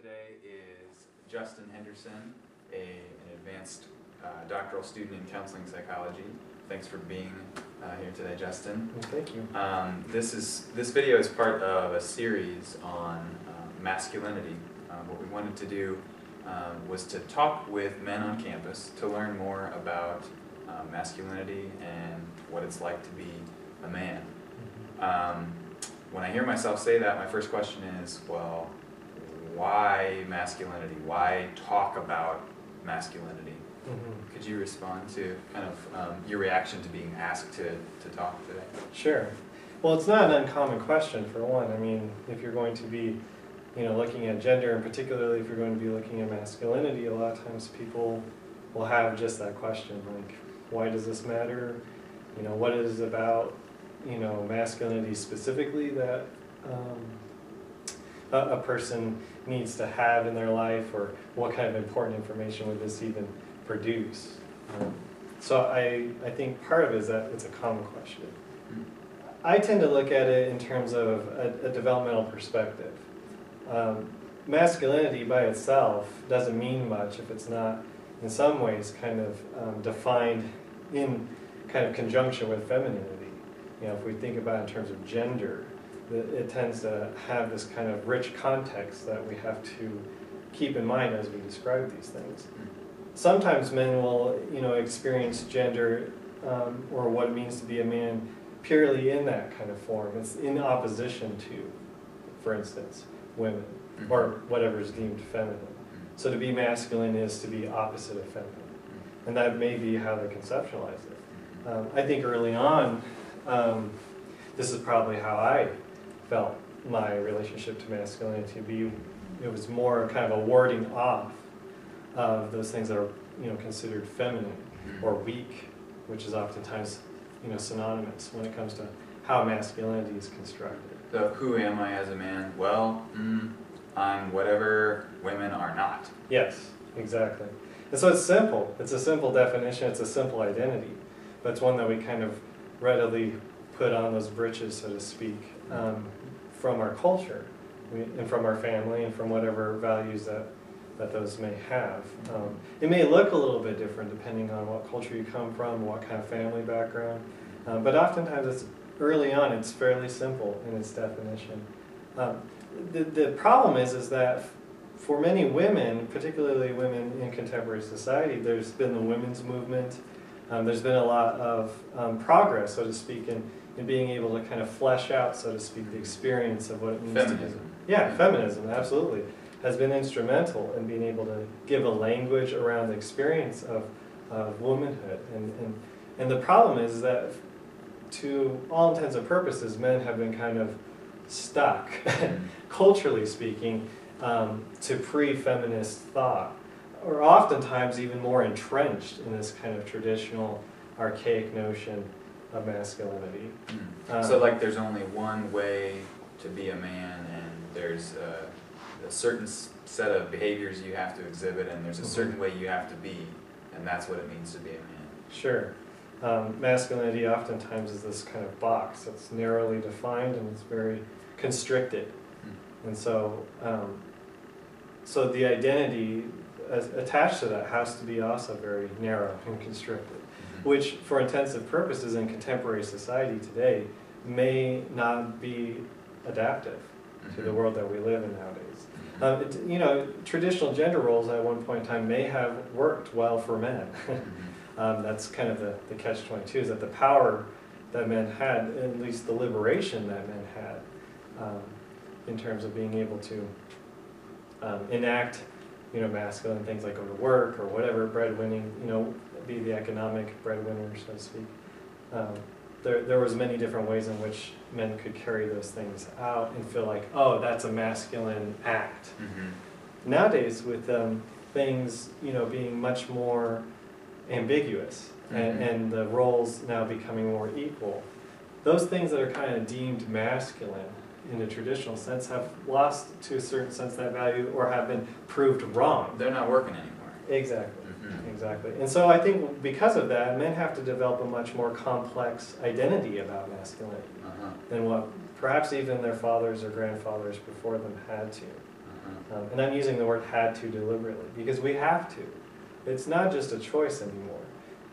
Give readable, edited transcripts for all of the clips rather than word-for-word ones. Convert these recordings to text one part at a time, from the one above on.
today is Justin Henderson, an advanced doctoral student in counseling psychology. Thanks for being here today, Justin. Thank you. This video is part of a series on masculinity. What we wanted to do was to talk with men on campus to learn more about masculinity and what it's like to be a man. When I hear myself say that, my first question is, well, why masculinity? Why talk about masculinity? Could you respond to kind of your reaction to being asked to talk today? Sure. Well, it's not an uncommon question, for one. I mean, if you're going to be, looking at gender, and particularly if you're going to be looking at masculinity, a lot of times people will have just that question, like, why does this matter? What is it about, masculinity specifically that a person needs to have in their life, or what kind of important information would this even produce? So I think part of it is that it's a common question. I tend to look at it in terms of a developmental perspective. Masculinity by itself doesn't mean much if it's not, in some ways, kind of defined in kind of conjunction with femininity. If we think about it in terms of gender, it tends to have this kind of rich context that we have to keep in mind as we describe these things. Sometimes men will, experience gender or what it means to be a man purely in that kind of form. It's in opposition to, for instance, women, or whatever is deemed feminine. So to be masculine is to be opposite of feminine. And that may be how they conceptualize it. I think early on, this is probably how I felt my relationship to masculinity. It was more kind of a warding off of those things that are considered feminine or weak, which is oftentimes synonymous when it comes to how masculinity is constructed. So who am I as a man? Well, I'm whatever women are not. Yes, exactly. And so it's simple. It's a simple definition. It's a simple identity. But it's one that we kind of readily put on those britches, so to speak, from our culture and from our family and from whatever values that those may have. It may look a little bit different depending on what culture you come from, what kind of family background, but oftentimes early on it's fairly simple in its definition. The problem is that for many women, particularly women in contemporary society, there's been the women's movement. There's been a lot of progress, so to speak, in being able to kind of flesh out, so to speak, the experience of what it means to be. Yeah, feminism, absolutely, has been instrumental in being able to give a language around the experience of womanhood. And the problem is that, to all intents and purposes, men have been kind of stuck, culturally speaking, to pre-feminist thought, or oftentimes even more entrenched in this kind of traditional, archaic notion of masculinity. So like there's only one way to be a man, and there's a certain set of behaviors you have to exhibit, and there's a certain way you have to be, and that's what it means to be a man. Sure. Masculinity oftentimes is this kind of box that's narrowly defined and it's very constricted. And so, so the identity attached to that has to be also very narrow and constricted, which for intensive purposes in contemporary society today may not be adaptive to the world that we live in nowadays. Traditional gender roles at one point in time may have worked well for men. That's kind of the catch-22, is that the power that men had, at least the liberation that men had, in terms of being able to enact masculine things like go to work or whatever, breadwinning, be the economic breadwinner, so to speak. There was many different ways in which men could carry those things out and feel like, oh, that's a masculine act. Nowadays, with things being much more ambiguous and the roles now becoming more equal, those things that are kind of deemed masculine in a traditional sense have lost, to a certain sense, that value, or have been proved wrong. They're not working anymore. Exactly. Exactly. And so I think because of that, men have to develop a much more complex identity about masculinity than what perhaps even their fathers or grandfathers before them had to. And I'm using the word had to deliberately because we have to. It's not just a choice anymore.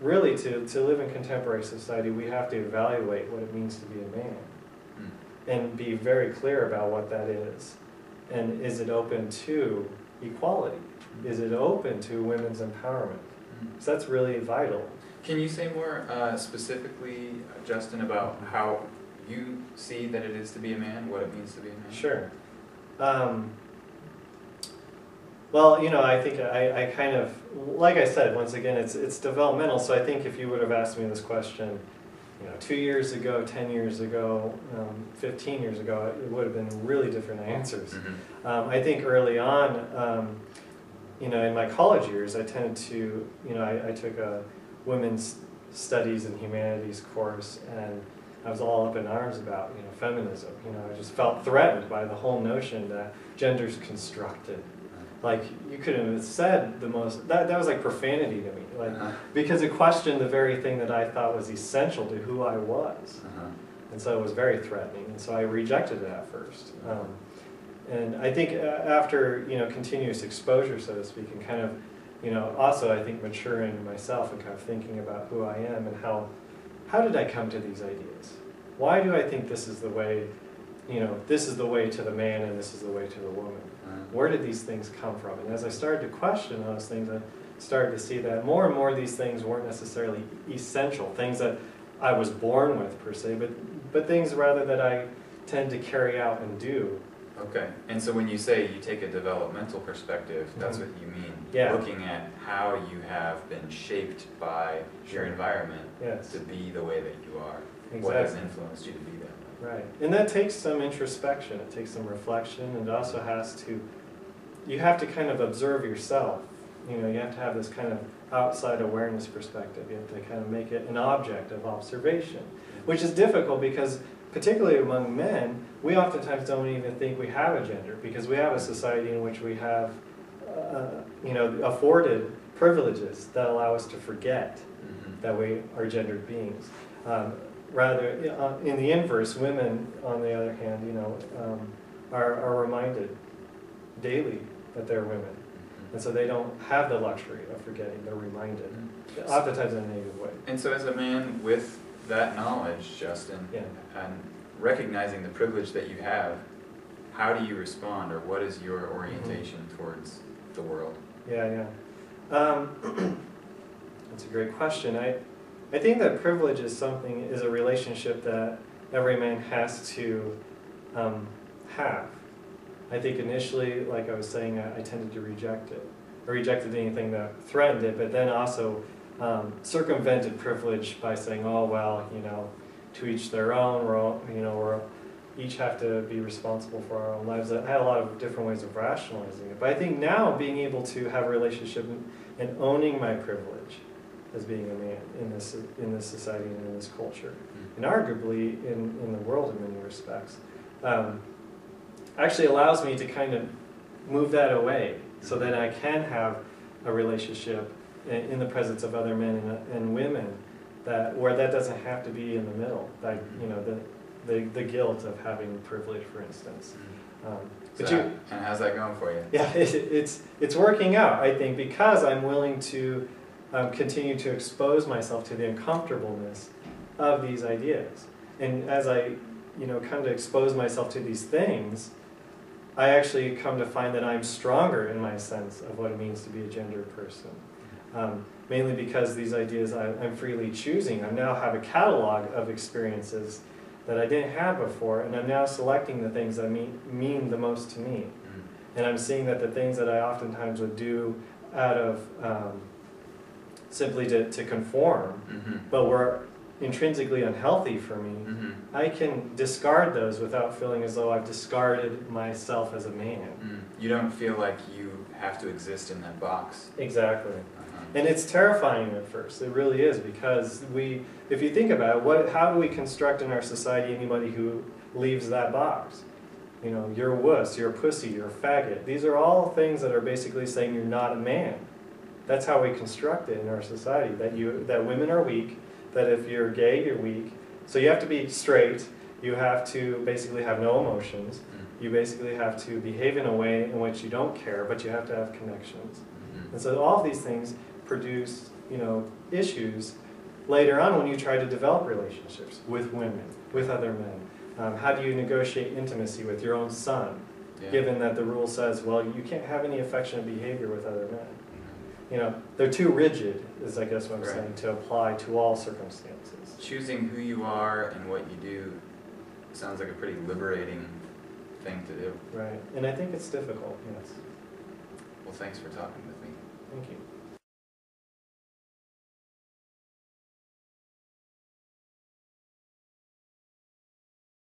Really, to live in contemporary society, we have to evaluate what it means to be a man and be very clear about what that is. And is it open to equality? Is it open to women's empowerment? So that's really vital. Can you say more specifically, Justin, about how you see that it is to be a man, what it means to be a man? Sure. Well, you know, I think I kind of, like I said, once again, it's developmental. So I think if you would have asked me this question, you know, 2 years ago, 10 years ago, 15 years ago, it would have been really different answers. I think early on, you know, in my college years, I tended to, you know, I took a women's studies and humanities course, and I was all up in arms about, you know, feminism. You know, I just felt threatened by the whole notion that gender's constructed. Like, you couldn't have said the most, that was like profanity to me, like, because it questioned the very thing that I thought was essential to who I was. And so it was very threatening, and so I rejected it at first. And I think after, you know, continuous exposure, so to speak, and kind of, you know, also I think maturing myself and kind of thinking about who I am and how did I come to these ideas? Why do I think this is the way, you know, this is the way to the man and this is the way to the woman? Where did these things come from? And as I started to question those things, I started to see that more and more these things weren't necessarily essential, things that I was born with per se, but things rather that I tend to carry out and do. Okay, and so when you say you take a developmental perspective, that's what you mean. Yeah. Looking at how you have been shaped by your environment to be the way that you are. Exactly. What has influenced you to be that way. Right, and that takes some introspection, it takes some reflection, and it also has to, you have to kind of observe yourself. You know, you have to have this kind of outside awareness perspective. You have to kind of make it an object of observation, which is difficult because, particularly among men, we oftentimes don't even think we have a gender because we have a society in which we have, you know, afforded privileges that allow us to forget that we are gendered beings. Rather, in the inverse, women, on the other hand, you know, are reminded daily that they're women. And so they don't have the luxury of forgetting, they're reminded, oftentimes in a negative way. And so as a man with that knowledge, Justin, and recognizing the privilege that you have, how do you respond, or what is your orientation towards the world? That's a great question. I think that privilege is a relationship that every man has to have. I think initially, like I was saying, I tended to reject it. I rejected anything that threatened it, but then also circumvented privilege by saying, oh, well, you know, to each their own, we're each have to be responsible for our own lives. I had a lot of different ways of rationalizing it. But I think now being able to have a relationship and owning my privilege as being a man in this society and in this culture, and arguably in the world in many respects, actually allows me to kind of move that away so that I can have a relationship in the presence of other men and women where that doesn't have to be in the middle, like, you know, the guilt of having privilege, for instance. And how's that going for you? Yeah, it's working out, I think, because I'm willing to continue to expose myself to the uncomfortableness of these ideas. And as I, you know, come to expose myself to these things, I actually come to find that I'm stronger in my sense of what it means to be a gendered person. Mainly because these ideas I'm freely choosing. I now have a catalog of experiences that I didn't have before, and I'm now selecting the things that mean the most to me. And I'm seeing that the things that I oftentimes would do out of simply to conform, but were intrinsically unhealthy for me, I can discard those without feeling as though I've discarded myself as a man. You don't feel like you have to exist in that box. Exactly. And it's terrifying at first, it really is, because if you think about it, how do we construct in our society anybody who leaves that box? You know, you're a wuss, you're a pussy, you're a faggot. These are all things that are basically saying you're not a man. That's how we construct it in our society, that women are weak, that if you're gay, you're weak. So you have to be straight, you have to basically have no emotions, You basically have to behave in a way in which you don't care, but you have to have connections. Mm-hmm. And so all of these things produce, issues later on when you try to develop relationships with women, with other men. How do you negotiate intimacy with your own son, given that the rule says, well, you can't have any affectionate behavior with other men? They're too rigid, is I guess what I'm saying, to apply to all circumstances. Choosing who you are and what you do sounds like a pretty liberating thing to do. Right, and I think it's difficult, yes. Well, thanks for talking with me. Thank you.